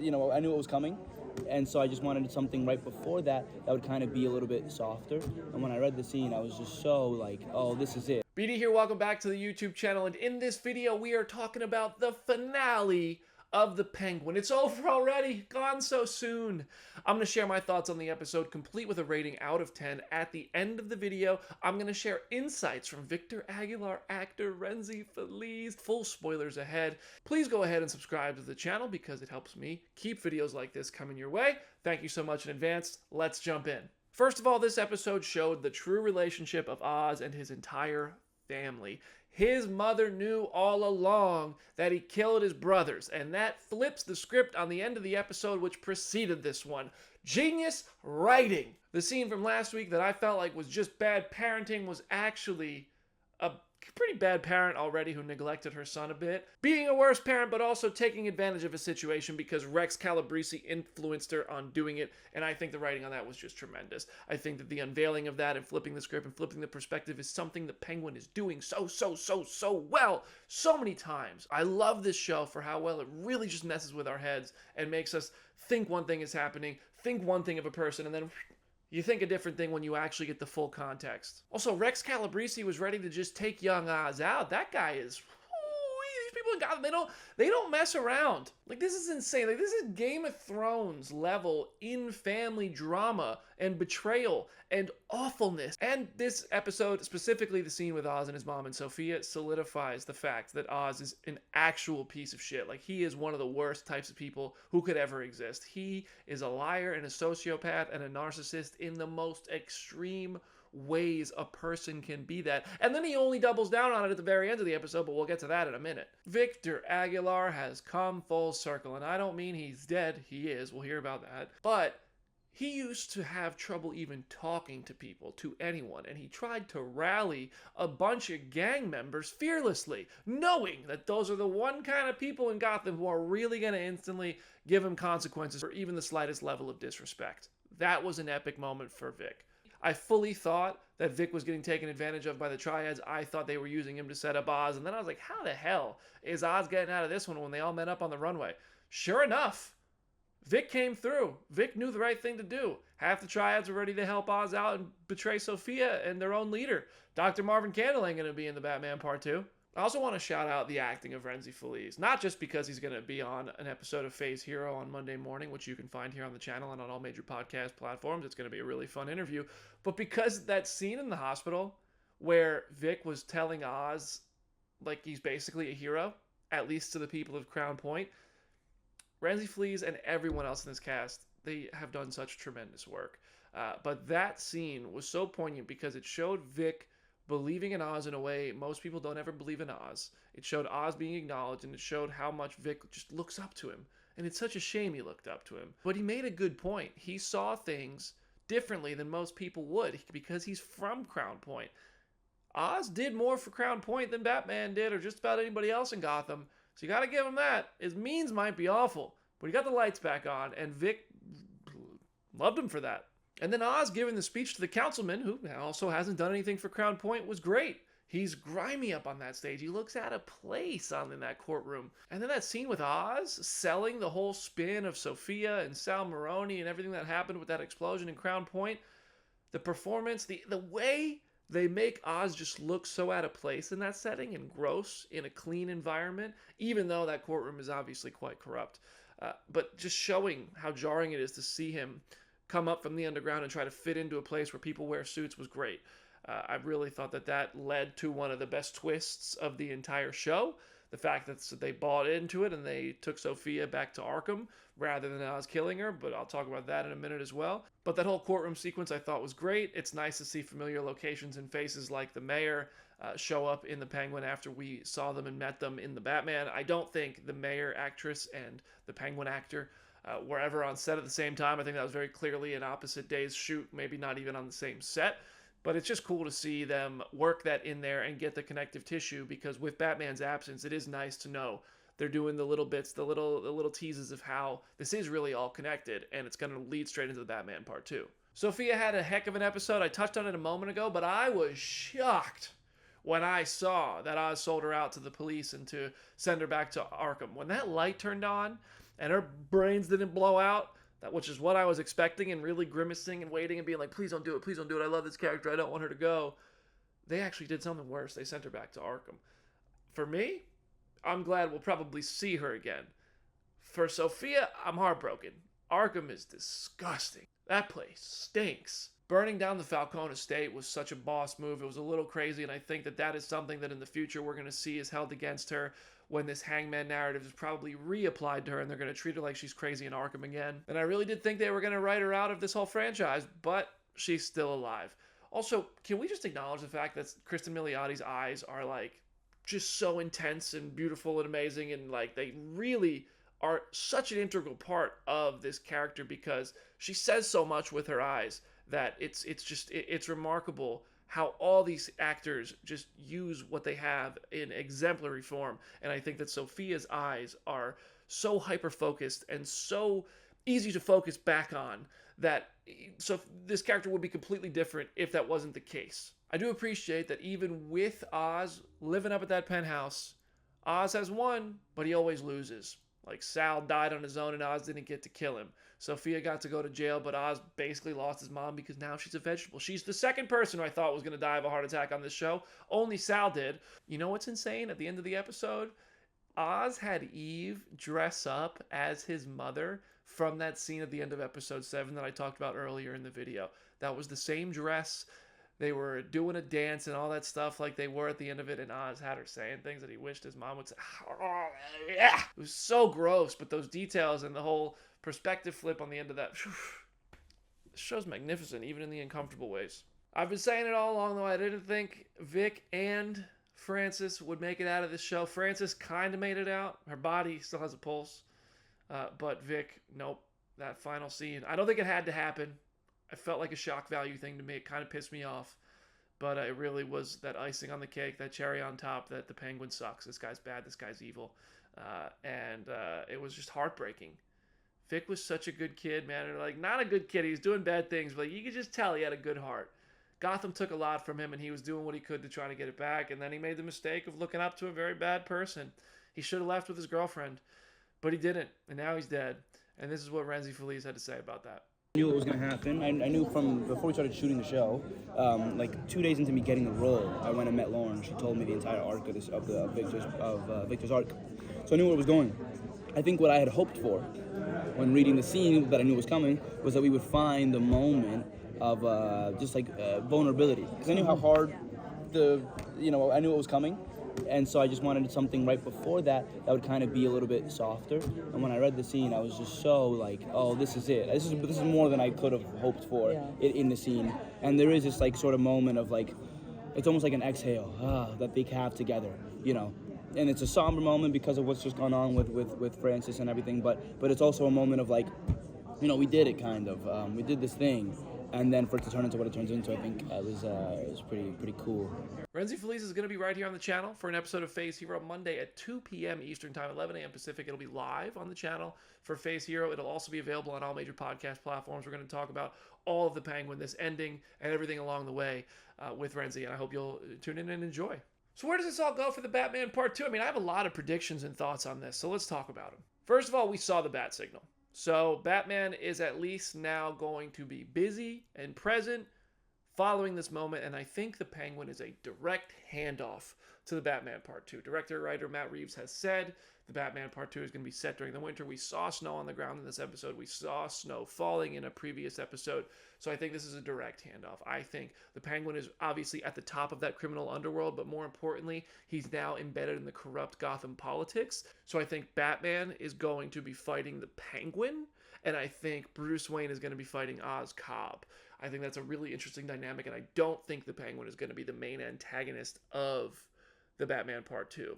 I knew it was coming, and so I just wanted something right before that would kind of be a little bit softer. And when I read the scene, I was just so like, oh, this is it. BD here, welcome back to the YouTube channel, and in this video we are talking about the finale of The Penguin. It's over already, gone so soon. I'm going to share my thoughts on the episode, complete with a rating out of 10. At the end of the video, I'm going to share insights from Victor Aguilar actor Rhenzy Feliz. Full spoilers ahead. Please go ahead and subscribe to the channel because it helps me keep videos like this coming your way. Thank you so much in advance. Let's jump in. First of all, this episode showed the true relationship of Oz and his entire family. His mother knew all along that he killed his brothers, and that flips the script on the end of the episode which preceded this one. Genius writing! The scene from last week that I felt like was just bad parenting was actually a pretty bad parent already who neglected her son a bit. Being a worse parent, but also taking advantage of a situation because Rex Calabrese influenced her on doing it, and I think the writing on that was just tremendous. I think that the unveiling of that and flipping the script and flipping the perspective is something the Penguin is doing so well, so many times. I love this show for how well it really just messes with our heads and makes us think one thing is happening, think one thing of a person, and then you think a different thing when you actually get the full context. Also, Rex Calabrese was ready to just take young Oz out. That guy is... these people in Gotham, they don't mess around. Like, this is insane. Like, this is Game of Thrones level in-family drama and betrayal and awfulness. And this episode, specifically the scene with Oz and his mom and Sophia, solidifies the fact that Oz is an actual piece of shit. Like, he is one of the worst types of people who could ever exist. He is a liar and a sociopath and a narcissist in the most extreme ways a person can be that. And then he only doubles down on it at the very end of the episode, but we'll get to that in a minute. Victor Aguilar has come full circle, and I don't mean he's dead. He is. We'll hear about that. But he used to have trouble even talking to people, to anyone, and he tried to rally a bunch of gang members fearlessly, knowing that those are the one kind of people in Gotham who are really going to instantly give him consequences for even the slightest level of disrespect. That was an epic moment for Vic. I fully thought that Vic was getting taken advantage of by the Triads. I thought they were using him to set up Oz, and then I was like, how the hell is Oz getting out of this one when they all met up on the runway? Sure enough, Vic came through. Vic knew the right thing to do. Half the Triads were ready to help Oz out and betray Sophia and their own leader. Dr. Marvin Candle ain't going to be in the Batman Part 2. I also want to shout out the acting of Rhenzy Feliz, not just because he's going to be on an episode of Phase Hero on Monday morning, which you can find here on the channel and on all major podcast platforms. It's going to be a really fun interview, but because that scene in the hospital where Vic was telling Oz like he's basically a hero, at least to the people of Crown Point, Rhenzy Feliz and everyone else in this cast, they have done such tremendous work. But that scene was so poignant because it showed Vic believing in Oz in a way most people don't ever believe in Oz. It showed Oz being acknowledged, and it showed how much Vic just looks up to him. And it's such a shame he looked up to him. But he made a good point. He saw things differently than most people would because he's from Crown Point. Oz did more for Crown Point than Batman did or just about anybody else in Gotham. So you gotta give him that. His means might be awful, but he got the lights back on, and Vic loved him for that. And then Oz giving the speech to the councilman, who also hasn't done anything for Crown Point, was great. He's grimy up on that stage. He looks out of place in that courtroom. And then that scene with Oz selling the whole spin of Sophia and Sal Maroni and everything that happened with that explosion in Crown Point. The performance, the way they make Oz just look so out of place in that setting and gross in a clean environment, even though that courtroom is obviously quite corrupt. But just showing how jarring it is to see him come up from the underground and try to fit into a place where people wear suits was great. I really thought that led to one of the best twists of the entire show. The fact that they bought into it and they took Sophia back to Arkham rather than Oz killing her, but I'll talk about that in a minute as well. But that whole courtroom sequence I thought was great. It's nice to see familiar locations and faces like the mayor show up in the Penguin after we saw them and met them in the Batman. I don't think the mayor actress and the Penguin actor were ever on set at the same time. I think that was very clearly an opposite days shoot, maybe not even on the same set. But it's just cool to see them work that in there and get the connective tissue, because with Batman's absence, it is nice to know they're doing the little bits, the little teases of how this is really all connected, and it's going to lead straight into the Batman Part 2. Sophia had a heck of an episode. I touched on it a moment ago, but I was shocked when I saw that Oz sold her out to the police and to send her back to Arkham. When that light turned on and her brains didn't blow out, which is what I was expecting, and really grimacing and waiting and being like, please don't do it, please don't do it. I love this character. I don't want her to go. They actually did something worse. They sent her back to Arkham. For me, I'm glad we'll probably see her again. For Sophia, I'm heartbroken. Arkham is disgusting. That place stinks. Burning down the Falcone estate was such a boss move. It was a little crazy, and I think that is something that in the future we're going to see is held against her when this Hangman narrative is probably reapplied to her, and they're going to treat her like she's crazy in Arkham again. And I really did think they were going to write her out of this whole franchise, but she's still alive. Also, can we just acknowledge the fact that Kristen Miliotti's eyes are like just so intense and beautiful and amazing, and like they really are such an integral part of this character because she says so much with her eyes that it's remarkable how all these actors just use what they have in exemplary form. And I think that Sophia's eyes are so hyper focused and so easy to focus back on that so this character would be completely different if that wasn't the case. I do appreciate that even with Oz living up at that penthouse, Oz has won, but he always loses. Like Sal died on his own and Oz didn't get to kill him. Sophia got to go to jail, but Oz basically lost his mom because now she's a vegetable. She's the second person who I thought was going to die of a heart attack on this show. Only Sal did. You know what's insane? At the end of the episode, Oz had Eve dress up as his mother from that scene at the end of episode 7 that I talked about earlier in the video. That was the same dress. They were doing a dance and all that stuff like they were at the end of it, and Oz had her saying things that he wished his mom would say. Oh, yeah. It was so gross, but those details and the whole perspective flip on the end of that, this show's magnificent, even in the uncomfortable ways. I've been saying it all along, though. I didn't think Vic and Frances would make it out of this show. Frances kind of made it out. Her body still has a pulse. But Vic, nope. That final scene, I don't think it had to happen. It felt like a shock value thing to me. It kind of pissed me off. But it really was that icing on the cake, that cherry on top, that the Penguin sucks. This guy's bad. This guy's evil. And it was just heartbreaking. Vic was such a good kid, man. And like, not a good kid. He was doing bad things, but you could just tell he had a good heart. Gotham took a lot from him, and he was doing what he could to try to get it back. And then he made the mistake of looking up to a very bad person. He should have left with his girlfriend, but he didn't. And now he's dead. And this is what Rhenzy Feliz had to say about that. I knew it was going to happen. I knew from before we started shooting the show, like 2 days into me getting the role, I went and met Lauren. She told me the entire arc of Victor's arc, so I knew where it was going. I think what I had hoped for when reading the scene that I knew was coming was that we would find the moment of just like vulnerability, because I knew how hard I knew it was coming. And so I just wanted something right before that would kind of be a little bit softer. And when I read the scene, I was just so like, oh, this is it. This is more than I could have hoped for in the scene. And there is this like sort of moment of like, it's almost like an exhale that they have together, And it's a somber moment because of what's just gone on with Frances and everything. But it's also a moment of like, we did it kind of. We did this thing. And then for it to turn into what it turns into, I think it was pretty cool. Rhenzy Feliz is going to be right here on the channel for an episode of Phase Hero Monday at 2 p.m. Eastern Time, 11 a.m. Pacific. It'll be live on the channel for Phase Hero. It'll also be available on all major podcast platforms. We're going to talk about all of the Penguin, this ending, and everything along the way with Rhenzy, and I hope you'll tune in and enjoy. So where does this all go for the Batman Part 2? I mean, I have a lot of predictions and thoughts on this, so let's talk about them. First of all, we saw the bat signal. So Batman is at least now going to be busy and present following this moment, and I think the Penguin is a direct handoff to the Batman Part 2. Director-writer Matt Reeves has said the Batman Part 2 is going to be set during the winter. We saw snow on the ground in this episode. We saw snow falling in a previous episode. So I think this is a direct handoff. I think the Penguin is obviously at the top of that criminal underworld, but more importantly, he's now embedded in the corrupt Gotham politics. So I think Batman is going to be fighting the Penguin, and I think Bruce Wayne is going to be fighting Cobb. I think that's a really interesting dynamic, and I don't think the Penguin is going to be the main antagonist of the Batman Part 2.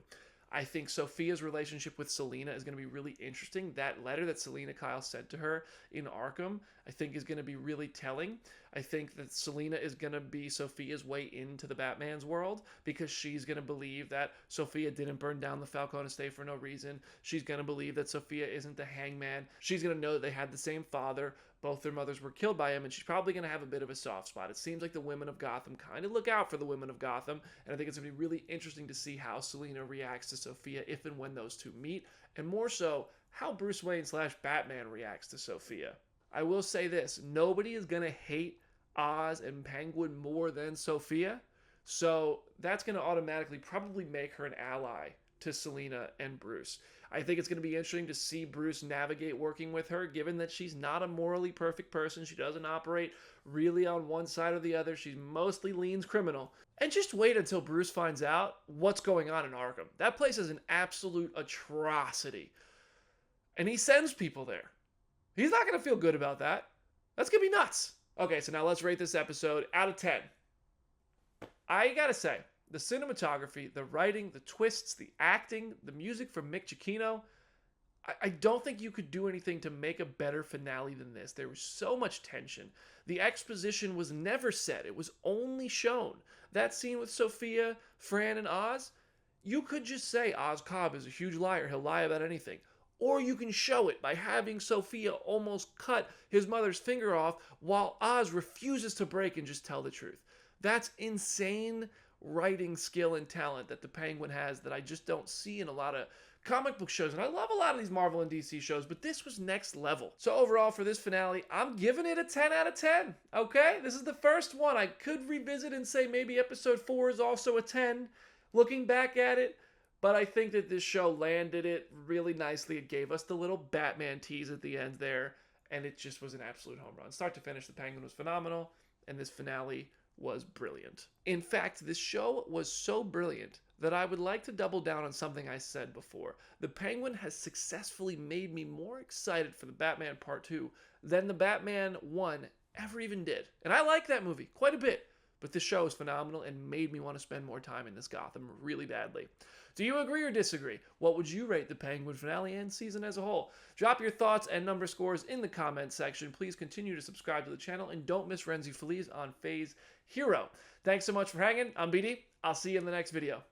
I think Sophia's relationship with Selina is going to be really interesting. That letter that Selina Kyle sent to her in Arkham, I think is going to be really telling. I think that Selina is going to be Sophia's way into the Batman's world because she's going to believe that Sophia didn't burn down the Falcone estate for no reason. She's going to believe that Sophia isn't the hangman. She's going to know that they had the same father, Both their mothers were killed by him, and she's probably going to have a bit of a soft spot. It seems like the women of Gotham kind of look out for the women of Gotham, and I think it's going to be really interesting to see how Selina reacts to Sophia if and when those two meet, and more so, how Bruce Wayne / Batman reacts to Sophia. I will say this, nobody is going to hate Oz and Penguin more than Sophia, so that's going to automatically probably make her an ally to Selina and Bruce. I think it's going to be interesting to see Bruce navigate working with her, given that she's not a morally perfect person. She doesn't operate really on one side or the other. She mostly leans criminal. And just wait until Bruce finds out what's going on in Arkham. That place is an absolute atrocity. And he sends people there. He's not going to feel good about that. That's going to be nuts. Okay, so now let's rate this episode out of 10. I gotta say, the cinematography, the writing, the twists, the acting, the music from Mick Giacchino, I don't think you could do anything to make a better finale than this. There was so much tension. The exposition was never said. It was only shown. That scene with Sophia, Fran, and Oz, you could just say Oz Cobb is a huge liar. He'll lie about anything. Or you can show it by having Sophia almost cut his mother's finger off while Oz refuses to break and just tell the truth. That's insane writing skill and talent that the Penguin has that I just don't see in a lot of comic book shows. And I love a lot of these Marvel and DC shows, but this was next level. So overall for this finale, I'm giving it a 10 out of 10. Okay? This is the first one. I could revisit and say maybe episode 4 is also a 10, looking back at it. But I think that this show landed it really nicely. It gave us the little Batman tease at the end there, and it just was an absolute home run. Start to finish, the Penguin was phenomenal, and this finale was brilliant. In fact, this show was so brilliant that I would like to double down on something I said before. The Penguin has successfully made me more excited for the Batman Part 2 than the Batman 1 ever even did. And I like that movie quite a bit, but this show is phenomenal and made me want to spend more time in this Gotham really badly. Do you agree or disagree? What would you rate the Penguin finale and season as a whole? Drop your thoughts and number scores in the comments section. Please continue to subscribe to the channel and don't miss Rhenzy Feliz on Phase Hero. Thanks so much for hanging. I'm BD. I'll see you in the next video.